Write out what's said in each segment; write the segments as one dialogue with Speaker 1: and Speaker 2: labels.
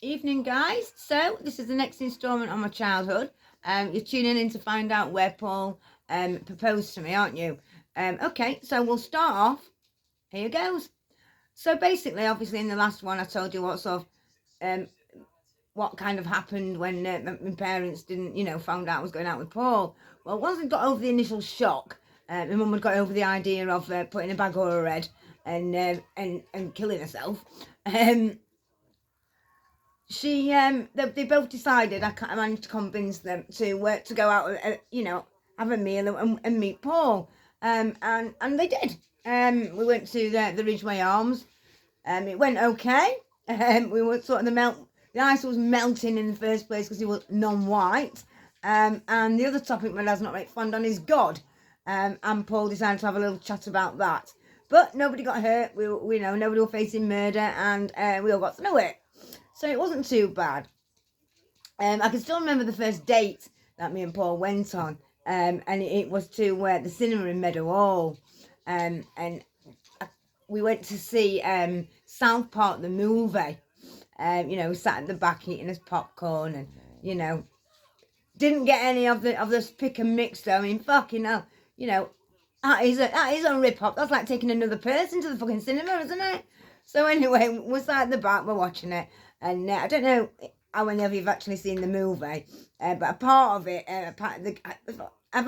Speaker 1: Evening, guys. So this is the next instalment on my childhood. You're tuning in to find out where Paul proposed to me, aren't you? Okay, so we'll start off. Here goes. So basically, obviously, in the last one, I told you what kind of happened when my parents didn't, found out I was going out with Paul. Well, once I got over the initial shock, my mum had got over the idea of putting a bag over her head and killing herself. They both decided. I managed to convince them to go out, have a meal and meet Paul. And they did. We went to the Ridgeway Arms. It went okay. We were sort of the ice was melting in the first place because it was non-white. And the other topic my dad's not very fond on is God. And Paul decided to have a little chat about that. But nobody got hurt. Nobody were facing murder, and we all got through it. So it wasn't too bad. I can still remember the first date that me and Paul went on, and it was to the cinema in Meadow Hall, and we went to see South Park the movie. Sat at the back eating his popcorn, and didn't get any of this pick and mix though. I mean, fucking hell, that is a rip off. That's like taking another person to the fucking cinema, isn't it? So anyway, we're sat at the back, we're watching it. And I don't know how many of you have actually seen the movie, but a part of it, I've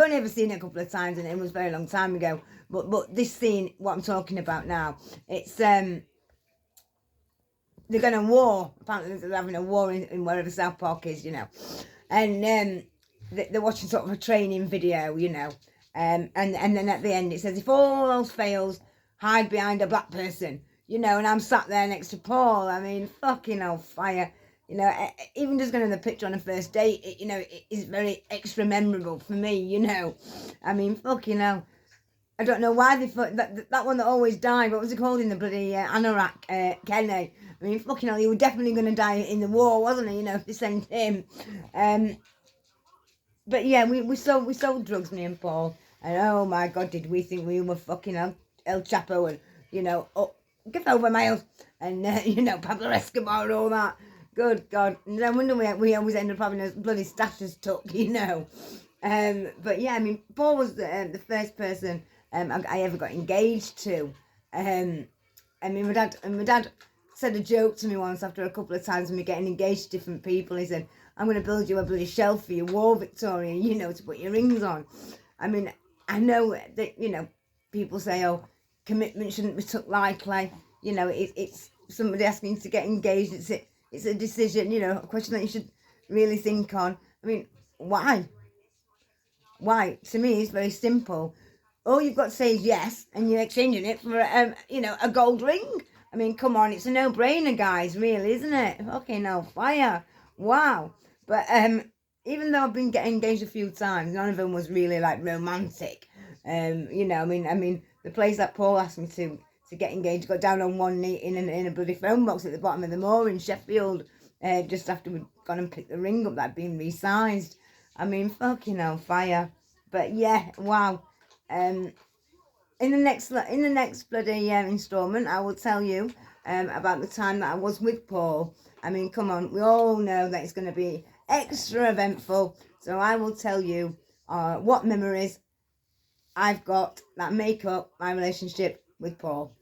Speaker 1: only ever seen it a couple of times, and it was a very long time ago. But this scene, what I'm talking about now, it's they're going to war. Apparently, they're having a war in wherever South Park is, and they're watching sort of a training video, and then at the end it says, if all else fails, hide behind a black person. And I'm sat there next to Paul. I mean, fucking hell, fire. Even just going on the picture on a first date, it is very extra memorable for me, I mean, fucking hell. I don't know why they thought that one that always died, what was he called in the bloody Anorak, Kenny? I mean, fucking hell, he was definitely going to die in the war, wasn't he, if they sent him. But yeah, we sold drugs, me and Paul. And oh my God, did we think we were fucking El Chapo and, give over Miles and Pablo Escobar and all that. Good God. No wonder we always end up having a bloody status tuck, But yeah, I mean, Paul was the first person I ever got engaged to. I mean, my dad said a joke to me once after a couple of times when we getting engaged to different people. He said, I'm going to build you a bloody shelf for your wall, Victoria, to put your rings on. I mean, I know that, people say, oh, commitment shouldn't be took lightly. It's somebody asking to get engaged. It's a decision, a question that you should really think on. I mean, why? Why? To me, it's very simple. All you've got to say is yes, and you're exchanging it for a gold ring. I mean, come on, it's a no-brainer, guys, really, isn't it? Okay, no fire. Wow. But even though I've been getting engaged a few times, none of them was really like romantic. I mean, the place that Paul asked me to get engaged got down on one knee in a bloody phone box at the bottom of the moor in Sheffield, just after we'd gone and picked the ring up that'd been resized. I mean, fucking hell, fire. But yeah, wow. In the next bloody instalment, I will tell you about the time that I was with Paul. I mean, come on, we all know that it's going to be extra eventful. So I will tell you what memories I've got that make up my relationship with Paul.